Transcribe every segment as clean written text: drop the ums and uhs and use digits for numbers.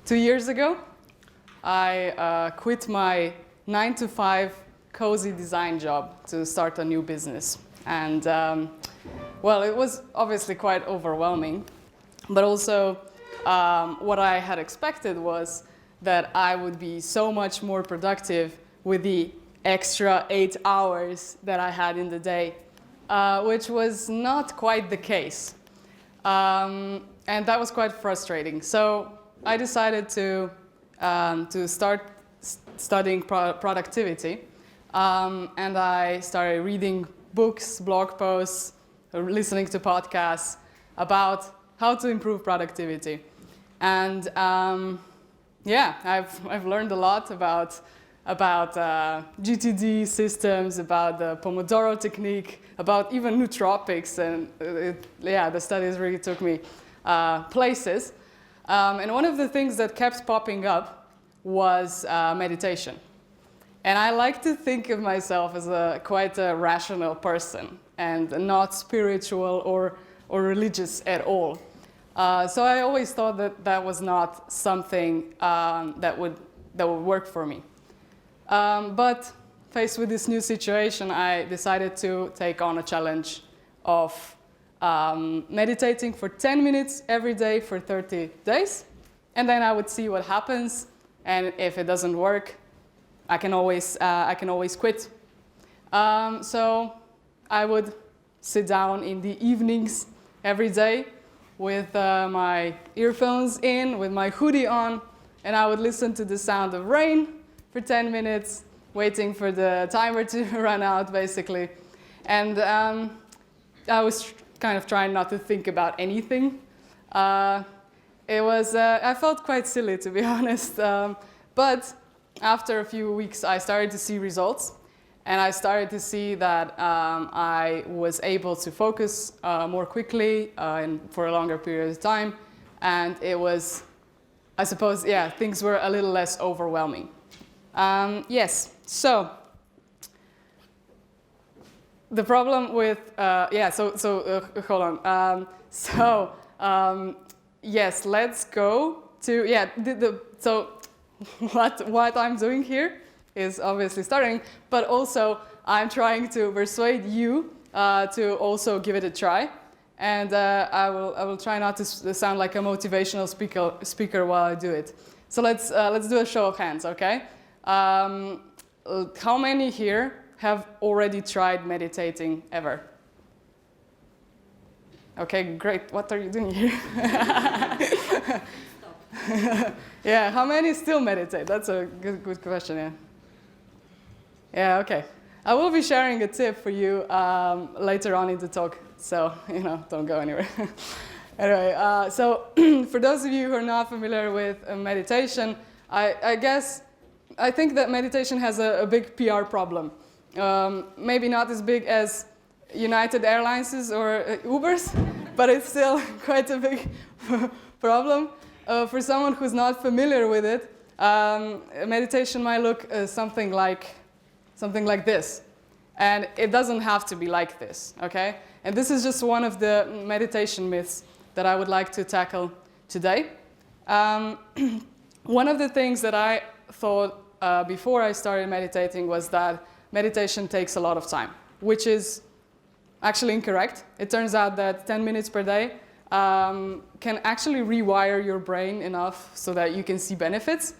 2 years ago, I quit my 9-to-5 cozy design job to start a new business. And well, it was obviously quite overwhelming, but also what I had expected was that I would be so much more productive with the extra 8 hours that I had in the day, which was not quite the case. And that was quite frustrating. So I decided to start studying productivity, and I started reading books, blog posts, listening to podcasts about how to improve productivity. And yeah, I've learned a lot about GTD systems, about the Pomodoro technique, about even nootropics, and yeah, the studies really took me places. And one of the things that kept popping up was meditation. And I like to think of myself as quite a rational person and not spiritual or religious at all. So I always thought that was not something that would work for me. But faced with this new situation, I decided to take on a challenge of meditating for 10 minutes every day for 30 days. And then I would see what happens. And if it doesn't work, I can always quit. So I would sit down in the evenings every day with my earphones in, with my hoodie on, and I would listen to the sound of rain for 10 minutes, waiting for the timer to run out, basically. And I was kind of trying not to think about anything. I felt quite silly, to be honest. But after a few weeks, I started to see results. And I started to see that I was able to focus more quickly and for a longer period of time. And it was, I suppose, yeah, things were a little less overwhelming. Yes, so the problem with, hold on. Yes, let's go to, yeah, so what I'm doing here is obviously starting, but also I'm trying to persuade you to also give it a try. And I will try not to sound like a motivational speaker while I do it. So let's do a show of hands, okay? How many here have already tried meditating ever? Okay, great. What are you doing here? Yeah, how many still meditate? That's a good question, yeah. Yeah, okay. I will be sharing a tip for you later on in the talk, so, don't go anywhere. Anyway, so for those of you who are not familiar with meditation, I think that meditation has a big PR problem. Maybe not as big as United Airlines or Uber's, but it's still quite a big problem. For someone who's not familiar with it, meditation might look something like this. And it doesn't have to be like this, okay? And this is just one of the meditation myths that I would like to tackle today. One of the things that I thought before I started meditating was that meditation takes a lot of time, which is actually incorrect. It turns out that 10 minutes per day can actually rewire your brain enough so that you can see benefits.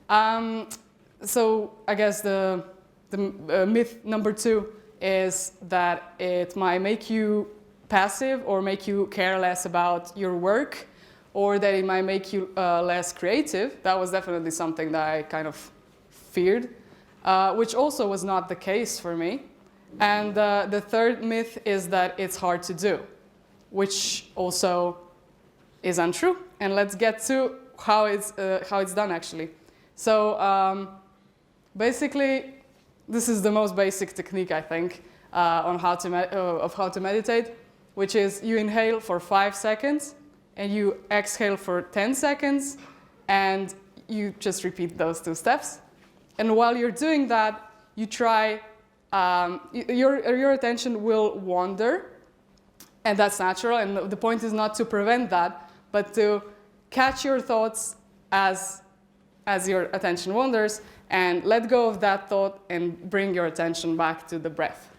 So I guess the myth number 2 is that it might make you passive or make you care less about your work, or that it might make you less creative. That was definitely something that I kind of feared, which also was not the case for me. And the third myth is that it's hard to do, which also is untrue. And let's get to how it's done actually. So basically, this is the most basic technique, I think, on how to meditate, which is you inhale for 5 seconds and you exhale for 10 seconds, and you just repeat those 2 steps. And while you're doing that, you try, your attention will wander, and that's natural. And the point is not to prevent that, but to catch your thoughts as your attention wanders, and let go of that thought and bring your attention back to the breath.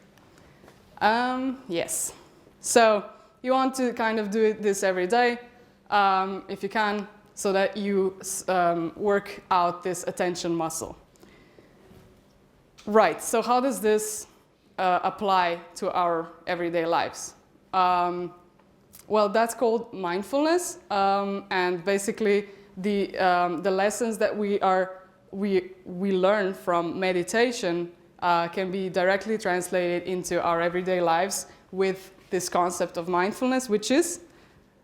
Yes. So you want to kind of do this every day, if you can, so that you work out this attention muscle. Right, so how does this apply to our everyday lives? Well, that's called mindfulness, and basically the lessons that we learn from meditation can be directly translated into our everyday lives with this concept of mindfulness, which is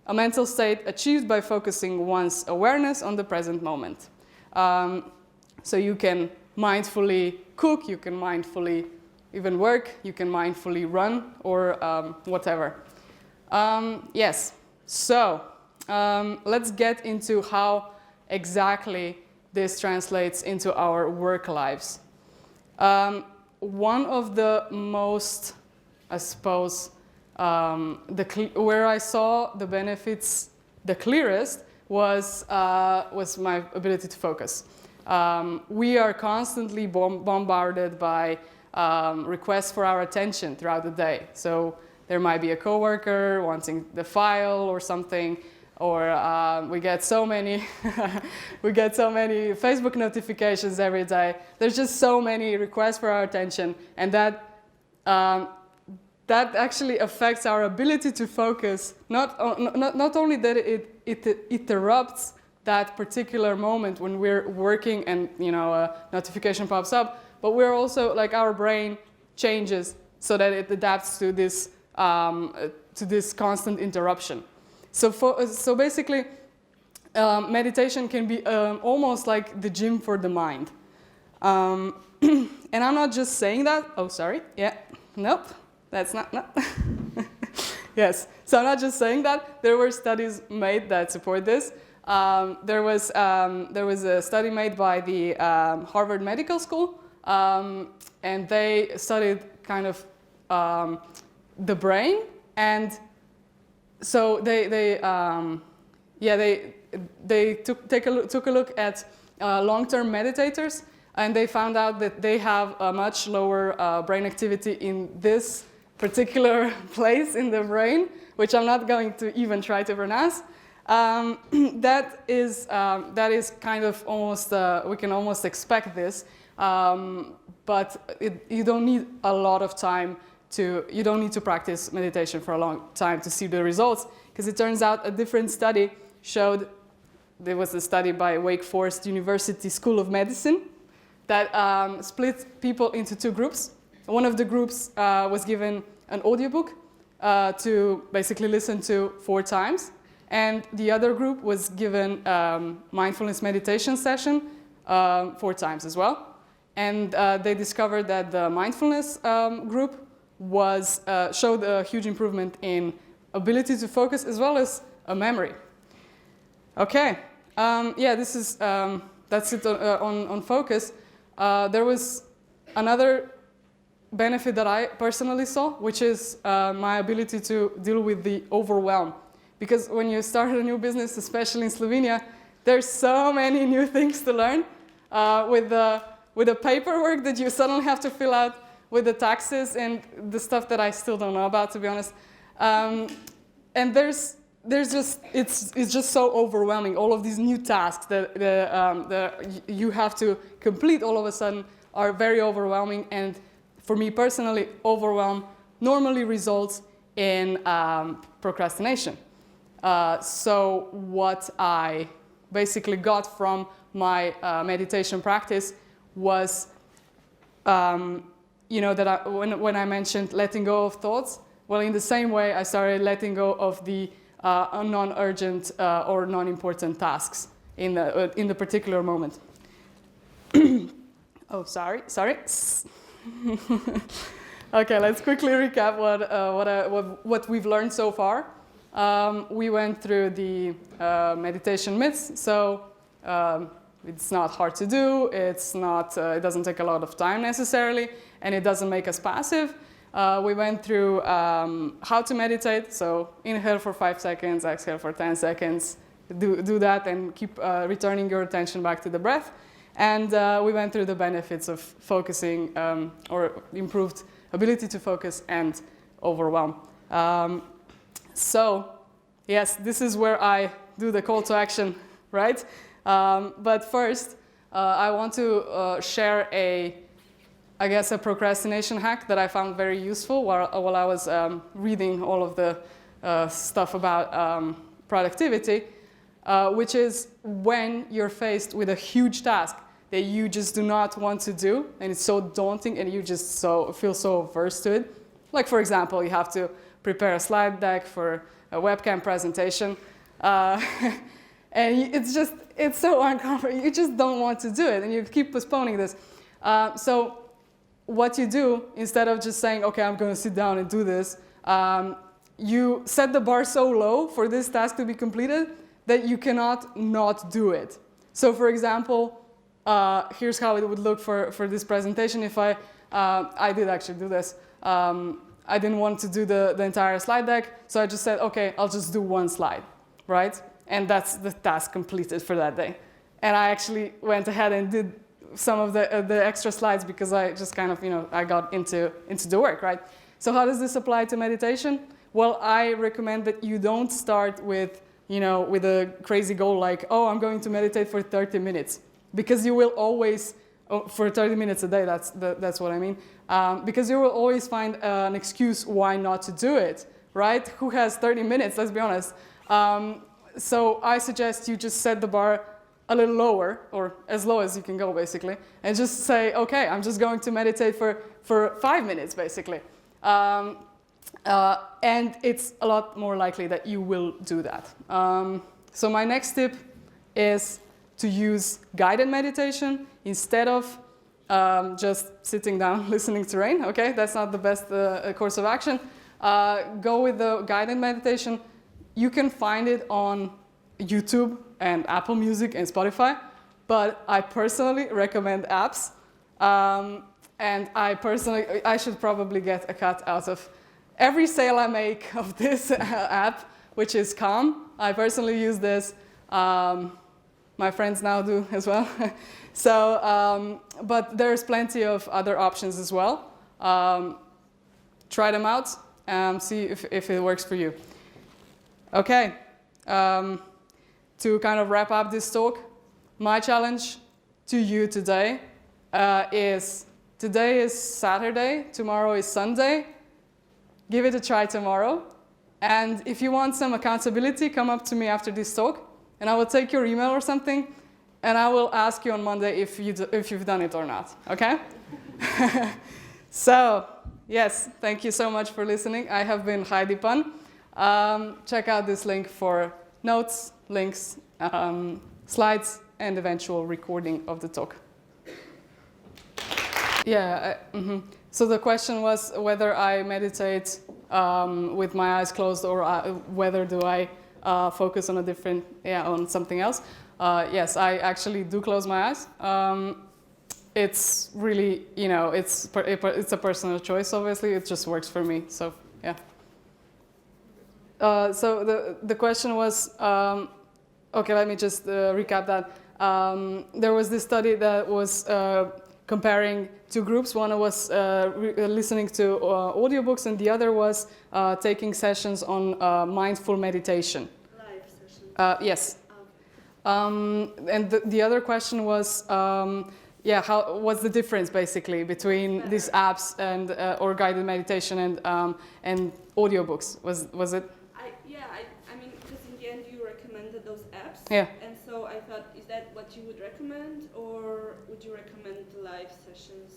a mental state achieved by focusing one's awareness on the present moment. So you can mindfully cook, you can mindfully even work, you can mindfully run, or whatever. Yes, so let's get into how exactly this translates into our work lives. One of the most, I suppose, where I saw the benefits the clearest was my ability to focus. We are constantly bombarded by requests for our attention throughout the day. So there might be a coworker wanting the file or something, or we get so many Facebook notifications every day. There's just so many requests for our attention, and that actually affects our ability to focus. Not only that it interrupts that particular moment when we're working and a notification pops up, but we're also, like, our brain changes so that it adapts to this constant interruption. So basically, meditation can be almost like the gym for the mind. And I'm not just saying that. Oh, sorry. Yeah. Nope. That's not. No. Yes. So I'm not just saying that. There were studies made that support this. There was a study made by the Harvard Medical School, and they studied kind of the brain, and so they took a look at long-term meditators, and they found out that they have a much lower brain activity in this particular place in the brain, which I'm not going to even try to pronounce. That is kind of almost, we can almost expect this, but you don't need a lot of time you don't need to practice meditation for a long time to see the results, because it turns out a different study showed, there was a study by Wake Forest University School of Medicine that split people into two groups. One of the groups was given an audiobook to basically listen to 4 times. And the other group was given mindfulness meditation session 4 times as well. And they discovered that the mindfulness group showed a huge improvement in ability to focus as well as memory. Okay, this is that's it on focus. There was another benefit that I personally saw, which is my ability to deal with the overwhelm. Because when you start a new business, especially in Slovenia, there's so many new things to learn with the paperwork that you suddenly have to fill out, with the taxes and the stuff that I still don't know about, to be honest. And there's just it's just so overwhelming. All of these new tasks that you have to complete all of a sudden are very overwhelming. And for me personally, overwhelm normally results in procrastination. So what I basically got from my meditation practice was, that when I mentioned letting go of thoughts, well, in the same way, I started letting go of the non-urgent or non-important tasks in the particular moment. Oh, sorry. Okay, let's quickly recap what we've learned so far. We went through the meditation myths, so it's not hard to do, it doesn't take a lot of time necessarily, and it doesn't make us passive. We went through how to meditate, so inhale for 5 seconds, exhale for 10 seconds, do that and keep returning your attention back to the breath. And we went through the benefits of focusing or improved ability to focus and overwhelm. So, yes, this is where I do the call to action, right? But first, I want to share I guess a procrastination hack that I found very useful while I was reading all of the stuff about productivity, which is when you're faced with a huge task that you just do not want to do, and it's so daunting and you just feel so averse to it. Like, for example, you have to prepare a slide deck for a WebCamp presentation, and it's so uncomfortable. You just don't want to do it, and you keep postponing this. So what you do, instead of just saying, okay, I'm going to sit down and do this, you set the bar so low for this task to be completed that you cannot not do it. So, for example, here's how it would look for this presentation. If I did actually do this. I didn't want to do the entire slide deck, so I just said, okay, I'll just do one slide, right? And that's the task completed for that day. And I actually went ahead and did some of the extra slides because I just kind of, I got into the work, right? So how does this apply to meditation? Well, I recommend that you don't start with a crazy goal like, oh, I'm going to meditate for 30 minutes. Because you will always, for 30 minutes a day, that's what I mean. Because you will always find an excuse why not to do it, right? Who has 30 minutes, let's be honest. So I suggest you just set the bar a little lower, or as low as you can go, basically, and just say, okay, I'm just going to meditate for 5 minutes, basically. And it's a lot more likely that you will do that. So my next tip is to use guided meditation instead of just sitting down listening to rain. Okay, that's not the best course of action. Go with the guided meditation. You can find it on YouTube and Apple Music and Spotify, but I personally recommend apps. And I should probably get a cut out of every sale I make of this app, which is Calm. I personally use this. My friends now do as well. So, but there's plenty of other options as well. Try them out and see if it works for you. Okay, to kind of wrap up this talk, my challenge to you today today is Saturday, tomorrow is Sunday. Give it a try tomorrow. And if you want some accountability, come up to me after this talk, and I will take your email or something, and I will ask you on Monday if you've done it or not, okay? So, yes, thank you so much for listening. I have been Heidi Pun. Check out this link for notes, links, slides, and eventual recording of the talk. Yeah, So the question was whether I meditate with my eyes closed or whether do I focus on on something else. Yes, I actually do close my eyes. It's really, it's a personal choice, obviously. It just works for me, so yeah. So the question was, okay, let me just recap that. There was this study that was comparing two groups. One was listening to audiobooks, and the other was taking sessions on mindful meditation. Live sessions? Yes. And the other question was, what's the difference basically between these apps and or guided meditation and audiobooks? Was it? I mean, because in the end you recommended those apps. Yeah. And so I thought, is that what you would recommend, or would you recommend live sessions?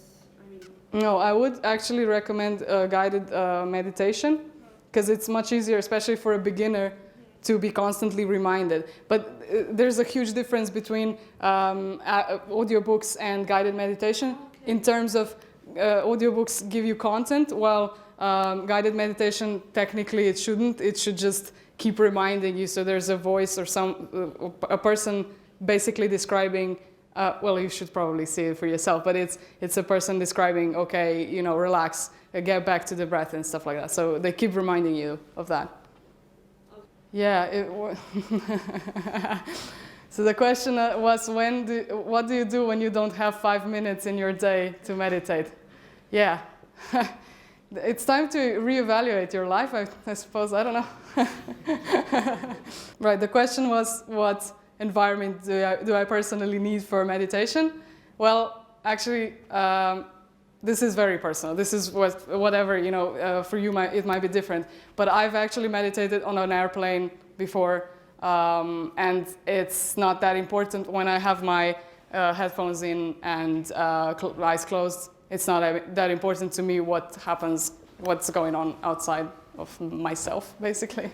No, I would actually recommend guided meditation, because it's much easier, especially for a beginner, to be constantly reminded. But there's a huge difference between audiobooks and guided meditation. Okay. In terms of audiobooks give you content, while guided meditation, technically it shouldn't. It should just keep reminding you. So there's a voice or a person basically describing, well, you should probably see it for yourself, but it's a person describing, okay, relax, get back to the breath and stuff like that. So they keep reminding you of that. Yeah. So the question was, what do you do when you don't have 5 minutes in your day to meditate? Yeah. It's time to reevaluate your life, I suppose. I don't know. Right. The question was, what environment do I personally need for meditation? Well, actually, this is very personal. This is whatever, you know, for you it might be different. But I've actually meditated on an airplane before, and it's not that important when I have my headphones in and eyes closed. It's not that important to me what happens, what's going on outside of myself, basically.